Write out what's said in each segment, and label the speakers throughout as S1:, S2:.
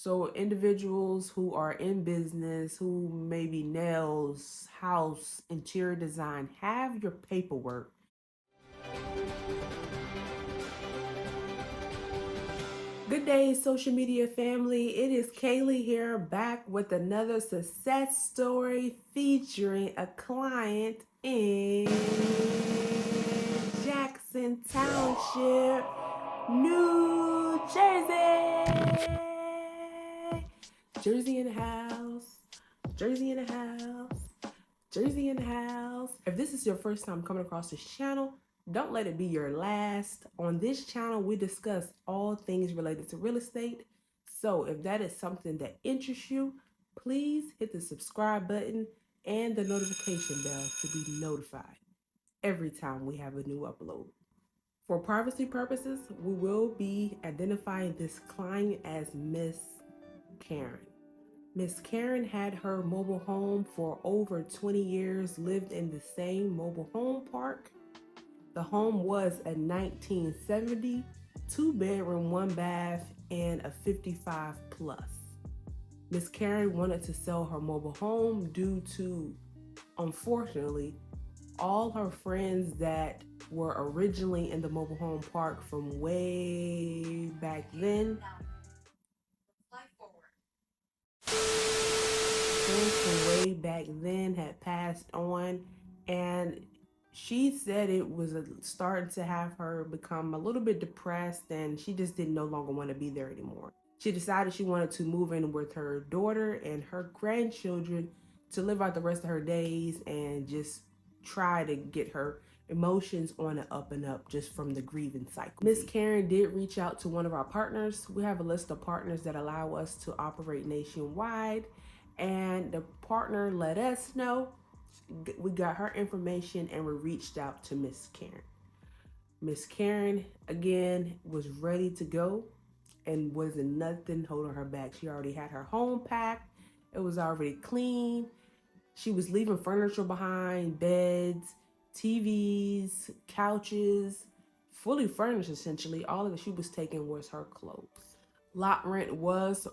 S1: So individuals who are in business, who maybe nails, house, interior design, have your paperwork. Good day, social media family. It is Kaylee here, back with another success story featuring a client in Jackson Township, New Jersey. Jersey in the house. Jersey in the house. Jersey in the house. If this is your first time coming across this channel, don't let it be your last. On this channel, we discuss all things related to real estate. So if that is something that interests you, please hit the subscribe button and the notification bell to be notified every time we have a new upload. For privacy purposes, we will be identifying this client as Miss Karen. Miss Karen had her mobile home for over 20 years, lived in the same mobile home park. The home was a 1970 2-bedroom, 1-bath, and a 55 plus. Miss Karen wanted to sell her mobile home due to, unfortunately, all her friends that were originally in the mobile home park from way back then. Friends from way back then had passed on, and she said it was starting to have her become a little bit depressed, and she just didn't no longer want to be there anymore. She decided she wanted to move in with her daughter and her grandchildren to live out the rest of her days and just try to get her emotions on an up and up just from the grieving cycle. Miss Karen did reach out to one of our partners. We have a list of partners that allow us to operate nationwide, and the partner let us know. We got her information and we reached out to Miss Karen. Miss Karen, again, was ready to go and wasn't nothing holding her back. She already had her home packed. It was already clean. She was leaving furniture behind, beds, TVs, couches, fully furnished essentially. All that she was taking was her clothes. Lot rent was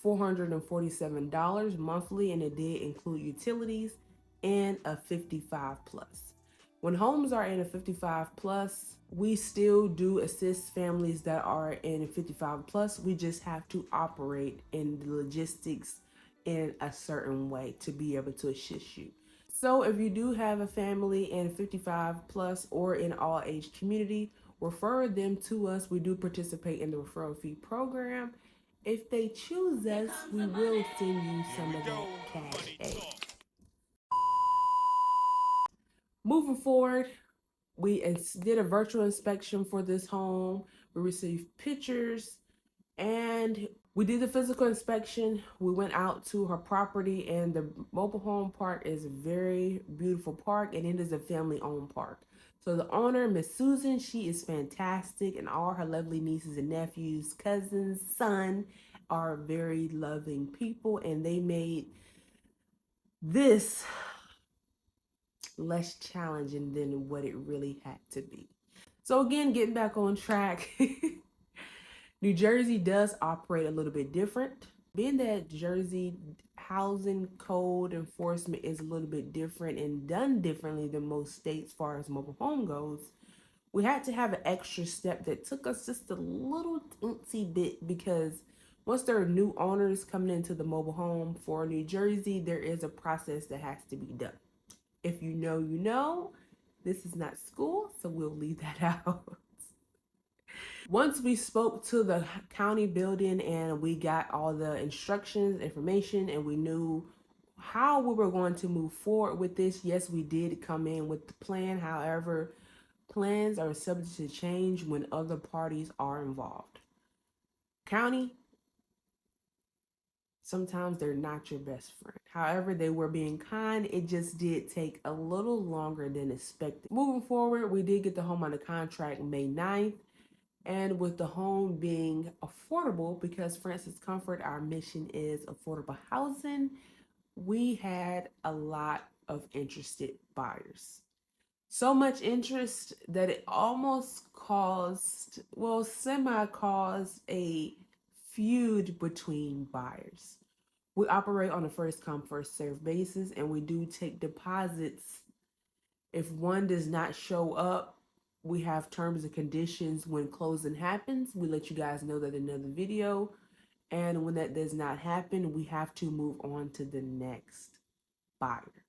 S1: $447 monthly, and it did include utilities and a 55 plus. When homes are in a 55 plus, we still do assist families that are in 55 plus. We just have to operate in the logistics in a certain way to be able to assist you. So if you do have a family in 55 plus or in all age community, refer them to us. We do participate in the referral fee program. If they choose us, we will send you some of that cash aid. Moving forward, we did a virtual inspection for this home. We received pictures and we did the physical inspection. We went out to her property, and the mobile home park is a very beautiful park, and it is a family-owned park. So the owner, Miss Susan, she is fantastic, and all her lovely nieces and nephews, cousins, son, are very loving people, and they made this less challenging than what it really had to be. So again, getting back on track, New Jersey does operate a little bit different. Being that Jersey housing code enforcement is a little bit different and done differently than most states as far as mobile home goes, we had to have an extra step that took us just a little teensy bit, because once there are new owners coming into the mobile home for New Jersey, there is a process that has to be done. If you know, you know. This is not school, so we'll leave that out. Once we spoke to the county building and we got all the instructions, information, and we knew how we were going to move forward with this, yes, we did come in with the plan. However, plans are subject to change when other parties are involved. County, sometimes they're not your best friend. However, they were being kind. It just did take a little longer than expected. Moving forward, we did get the home under contract May 9th. And with the home being affordable, because Francis Comfort, our mission is affordable housing, we had a lot of interested buyers. So much interest that it almost caused, well, semi caused a feud between buyers. We operate on a first come, first served basis, and we do take deposits. If one does not show up, we have terms and conditions when closing happens. We let you guys know that in another video. And when that does not happen, we have to move on to the next buyer.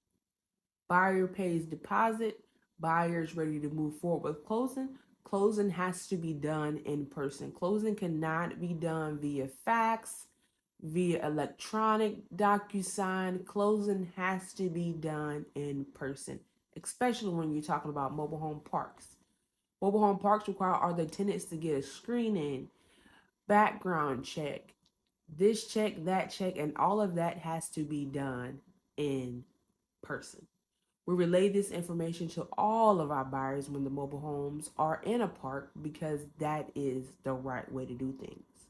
S1: Buyer pays deposit. Buyer's ready to move forward with closing. Closing has to be done in person. Closing cannot be done via fax, via electronic DocuSign. Closing has to be done in person, especially when you're talking about mobile home parks. Mobile home parks require all the tenants to get a screening, background check, this check, that check, and all of that has to be done in person. We relay this information to all of our buyers when the mobile homes are in a park because that is the right way to do things.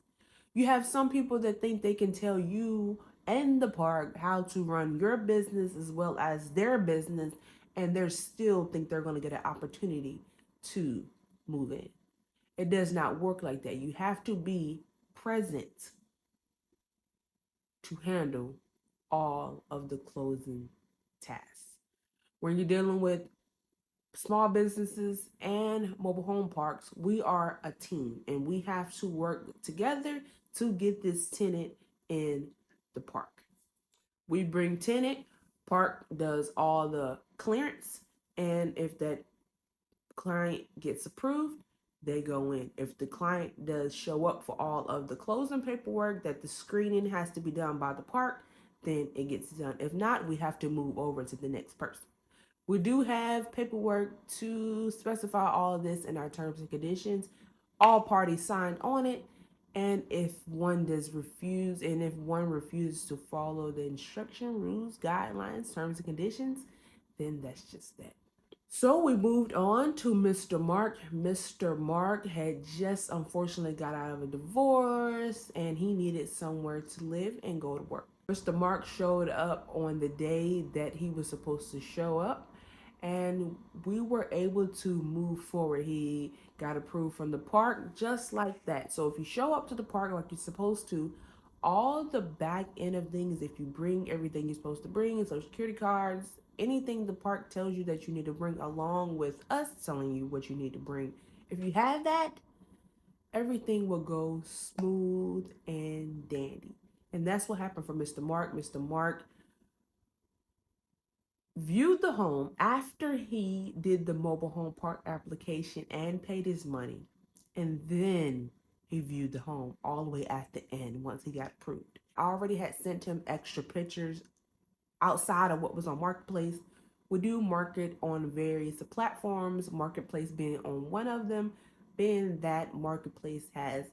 S1: You have some people that think they can tell you and the park how to run your business as well as their business, and they still think they're going to get an opportunity to move in. It does not work like that. You have to be present to handle all of the closing tasks. When you're dealing with small businesses and mobile home parks, we are a team and we have to work together to get this tenant in the park. We bring tenant, park does all the clearance, and if that client gets approved, they go in. If the client does show up for all of the closing paperwork that the screening has to be done by the park, then it gets done. If not, we have to move over to the next person. We do have paperwork to specify all of this in our terms and conditions. All parties signed on it. And if one does refuse, and if one refuses to follow the instruction, rules, guidelines, terms, and conditions, then that's just that. So we moved on to Mr. Mark. Mr. Mark had just unfortunately got out of a divorce and he needed somewhere to live and go to work. Mr. Mark showed up on the day that he was supposed to show up and we were able to move forward. He got approved from the park just like that. So if you show up to the park like you're supposed to, all the back end of things, if you bring everything you're supposed to bring, social security cards, anything the park tells you that you need to bring along with us telling you what you need to bring, if you have that, everything will go smooth and dandy. And that's what happened for Mr. Mark. Mr. Mark viewed the home after he did the mobile home park application and paid his money. And then he viewed the home all the way at the end once he got approved. I already had sent him extra pictures outside of what was on Marketplace. We do market on various platforms, Marketplace being on one of them, being that Marketplace has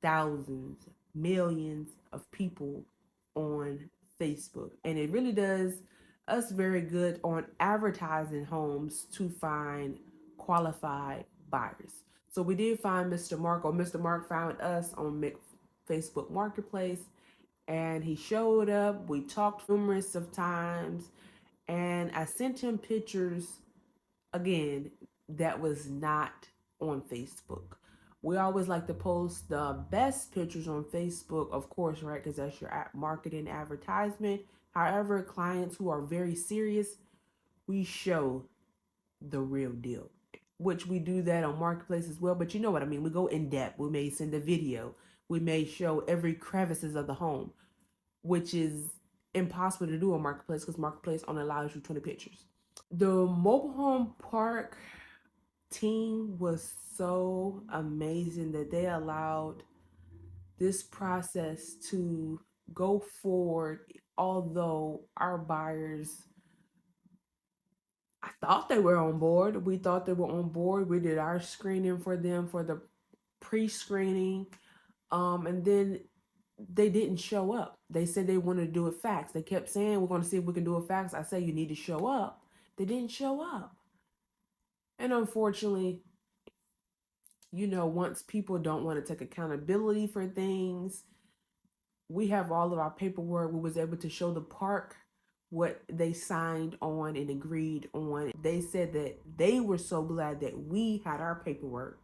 S1: thousands, millions of people on Facebook. And it really does us very good on advertising homes to find qualified buyers. So we did find Mr. Mark, or Mr. Mark found us on Facebook Marketplace, and he showed up. We talked numerous of times, and I sent him pictures again that was not on Facebook. We always like to post the best pictures on Facebook, of course, right? Because that's your marketing advertisement. However, clients who are very serious, we show the real deal, which we do that on Marketplace as well. But you know what I mean? We go in depth. We may send a video. We may show every crevices of the home, which is impossible to do on Marketplace because Marketplace only allows you 20 pictures. The mobile home park team was so amazing that they allowed this process to go forward, although our buyers, I thought they were on board. We thought they were on board. We did our screening for them for the pre-screening. And then they didn't show up. They said they wanted to do a fax. They kept saying, we're going to see if we can do a fax. I say, you need to show up. They didn't show up. And unfortunately, once people don't want to take accountability for things, we have all of our paperwork. We was able to show the park what they signed on and agreed on. They said that they were so glad that we had our paperwork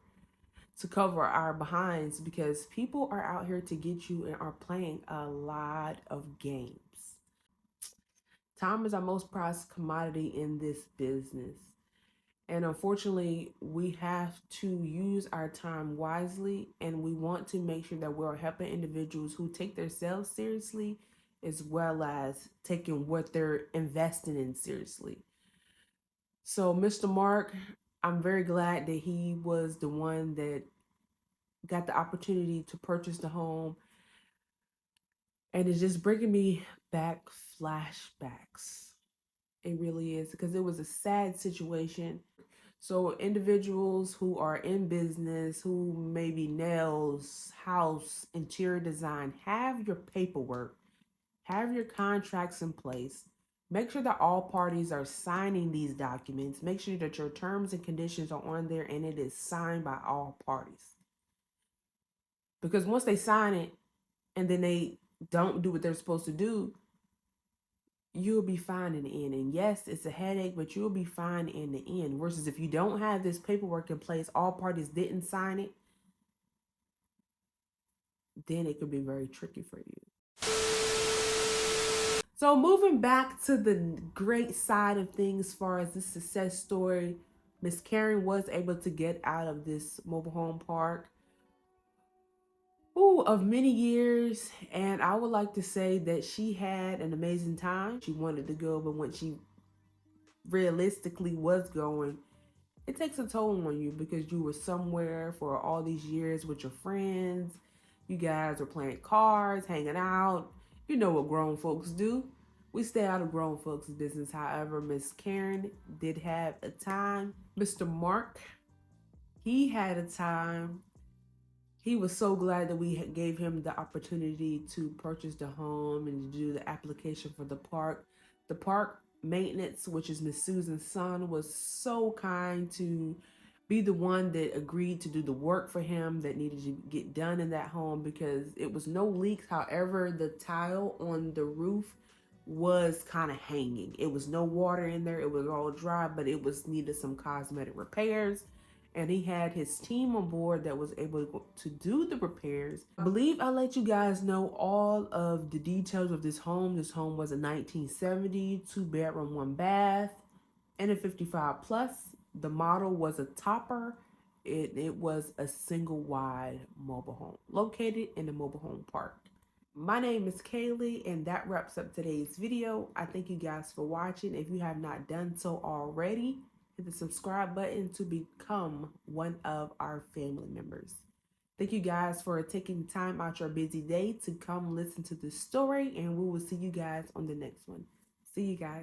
S1: to cover our behinds, because people are out here to get you and are playing a lot of games. Time is our most prized commodity in this business. And unfortunately, we have to use our time wisely, and we want to make sure that we're helping individuals who take themselves seriously as well as taking what they're investing in seriously. So, Mr. Mark, I'm very glad that he was the one that got the opportunity to purchase the home. And it's just bringing me back flashbacks. It really is, because it was a sad situation. So individuals who are in business, who maybe nails, house, interior design, have your paperwork, have your contracts in place. Make sure that all parties are signing these documents. Make sure that your terms and conditions are on there and it is signed by all parties. Because once they sign it and then they don't do what they're supposed to do, you'll be fine in the end. And yes, it's a headache, but you'll be fine in the end. Versus if you don't have this paperwork in place, all parties didn't sign it, then it could be very tricky for you. So moving back to the great side of things, as far as this success story, Miss Karen was able to get out of this mobile home park of many years, and I would like to say that she had an amazing time. She wanted to go, but when she realistically was going, it takes a toll on you because you were somewhere for all these years with your friends. You guys were playing cards, hanging out. You know what grown folks do. We stay out of grown folks' business. However, Miss Karen did have a time. Mr. Mark, he had a time. He was so glad that we gave him the opportunity to purchase the home and to do the application for the park. The park maintenance, which is Miss Susan's son, was so kind to be the one that agreed to do the work for him that needed to get done in that home, because it was no leaks. However, the tile on the roof was kind of hanging. It was no water in there. It was all dry, but it was needed some cosmetic repairs, and he had his team on board that was able to do the repairs. I believe I let you guys know all of the details of this home. This home was a 1970 2-bedroom, 1-bath, and a 55 plus. The model was a topper. It was a single wide mobile home located in the mobile home park. My name is Kaylee, and that wraps up today's video. I thank you guys for watching. If you have not done so already, hit the subscribe button to become one of our family members. Thank you guys for taking time out your busy day to come listen to this story, and we will see you guys on the next one. See you guys.